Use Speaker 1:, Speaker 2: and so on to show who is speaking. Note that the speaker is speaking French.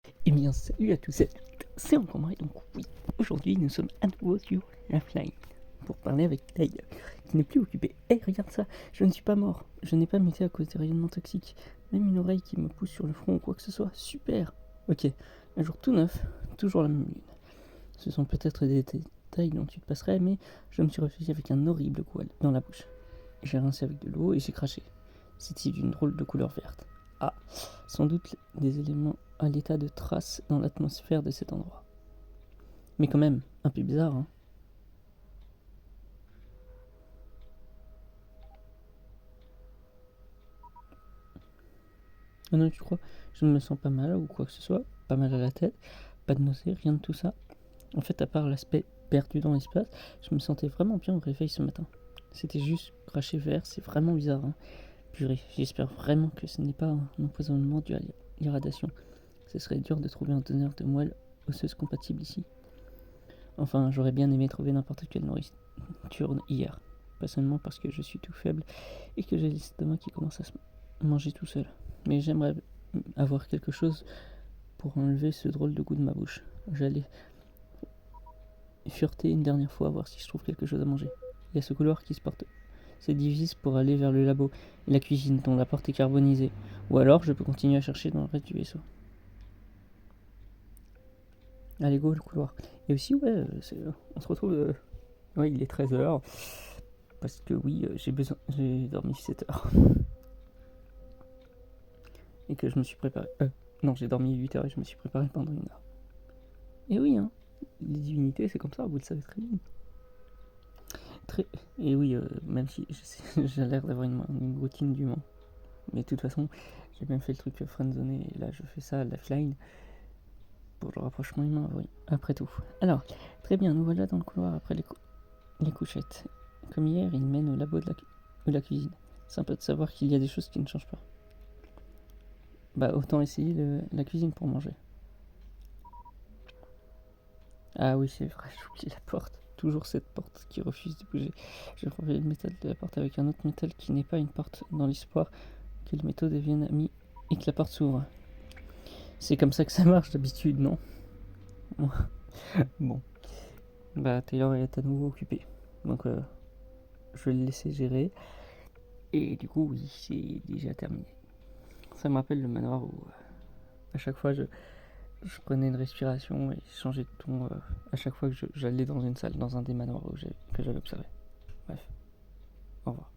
Speaker 1: Eh bien, salut à tous et à toutes, c'est encore moi, et donc oui, aujourd'hui nous sommes à nouveau sur Lifeline pour parler avec Taylor, qui n'est plus occupé. Eh, regarde ça, je ne suis pas mort, je n'ai pas muté à cause des rayonnements toxiques, même une oreille qui me pousse sur le front ou quoi que ce soit, super. Ok, un jour tout neuf, toujours la même lune. Ce sont peut-être des détails dont tu te passerais, mais je me suis réfugié avec un horrible coup dans la bouche. J'ai rincé avec de l'eau et j'ai craché. C'était d'une drôle de couleur verte. Ah, sans doute des éléments à l'état de traces dans l'atmosphère de cet endroit. Mais quand même, un peu bizarre, hein. Ah non, tu crois? Je ne me sens pas mal ou quoi que ce soit, pas mal à la tête, pas de nausée, rien de tout ça. En fait, à part l'aspect perdu dans l'espace, je me sentais vraiment bien au réveil ce matin. C'était juste craché vert, c'est vraiment bizarre, hein. Purée, j'espère vraiment que ce n'est pas un empoisonnement dû à l'irradiation. Ce serait dur de trouver un donneur de moelle osseuse compatible ici. Enfin, j'aurais bien aimé trouver n'importe quelle nourriture hier. Pas seulement parce que je suis tout faible et que j'ai l'estomac qui commence à se manger tout seul. Mais j'aimerais avoir quelque chose pour enlever ce drôle de goût de ma bouche. J'allais fureter une dernière fois, voir si je trouve quelque chose à manger. Il y a ce couloir qui se porte. C'est divise pour aller vers le labo et la cuisine dont la porte est carbonisée. Ou alors je peux continuer à chercher dans le reste du vaisseau. Allez, go, le couloir. Et aussi, ouais, on se retrouve. Ouais, il est 13h. Parce que oui, j'ai dormi 7 heures. Et que je me suis préparé. Non, j'ai dormi 8 heures et je me suis préparé pendant 1 heure. Et oui, hein, les divinités, c'est comme ça, vous le savez très bien. Très... Et oui, même si j'ai l'air d'avoir une routine d'humain. Mais de toute façon, j'ai même fait le truc friendzoné et là je fais ça à l'offline pour le rapprochement humain, oui, après tout. Alors, très bien, nous voilà dans le couloir après les couchettes. Comme hier, il mène au labo de la cuisine. Sympa de savoir qu'il y a des choses qui ne changent pas. Bah, autant essayer la cuisine pour manger. Ah oui, c'est vrai, j'oublie la porte. Toujours cette porte qui refuse de bouger. Je refais le métal de la porte avec un autre métal qui n'est pas une porte, dans l'espoir que les métaux deviennent amis et que la porte s'ouvre. C'est comme ça que ça marche d'habitude, non? Bon. Bah, Taylor est à nouveau occupé. Donc, je vais le laisser gérer. Et du coup, oui, c'est déjà terminé. Ça me rappelle le manoir où, à chaque fois, je prenais une respiration et changeais de ton à chaque fois que j'allais dans une salle, dans un des manoirs que j'avais observé. Bref, au revoir.